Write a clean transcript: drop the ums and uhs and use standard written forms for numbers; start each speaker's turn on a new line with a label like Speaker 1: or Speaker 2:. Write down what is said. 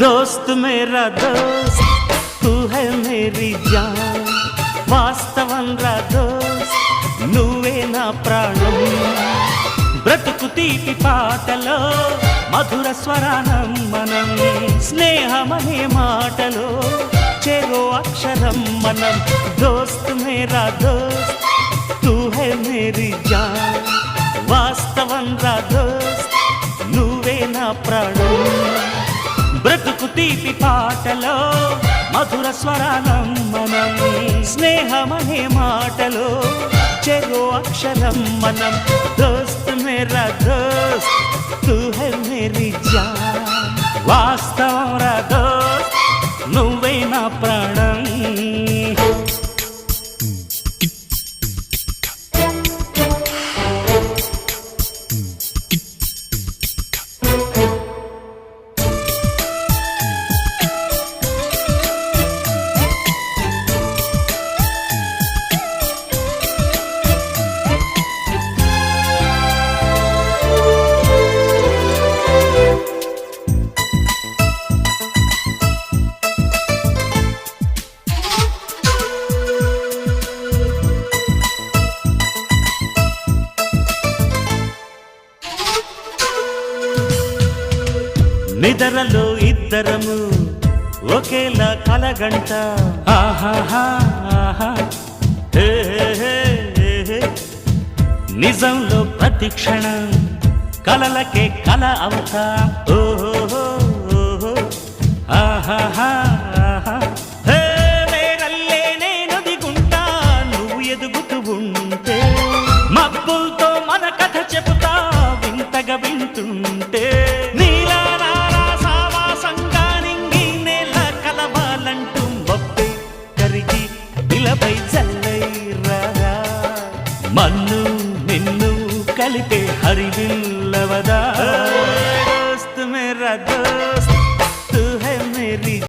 Speaker 1: दोस्त मेरा दोस्त तू है मेरी जान వాస్తవం రా దోస్త్ నువ్వే నా ప్రాణం బ్రతుకు తీపి పాటలో మధుర స్వరానం మనం స్నేహమనే మాటలో చెరో అక్షరం మనం దోస్త్ మేరా దోస్త్ తూ హై మేరీ జాన్ వాస్తవం రా దోస్త్ నువ్వే నా ప్రాణం బ్రతుకు తీపి పాటలో మధుర స్వరానం మనం స్నేహమనే మాటలో చెరో అక్షరం మనం దోస్త్ మేరా దోస్త్ తూ హై మేరీ జాన్ వాస్తవం రా దోస్త్ నువ్వే నా ప్రాణం నిద్రలో ఇద్దరము ఒకేలా కలగంట ఆహాహా హే హే హే నిజంలో ప్రతి క్షణం కలలకే కల అవుతా ఓహో ఆహాహా హే మేరల్లే నేను దిగుంటా నువ్వు ఎదుగుతూ ఉంటే మబ్బులతో మన కథ చెబుతా వింతగా వింటుంటే మన్ను నిన్ను కలిపే హరివిల్లవదా దోస్త్ మేరా దోస్త్ తూ హై మేరీ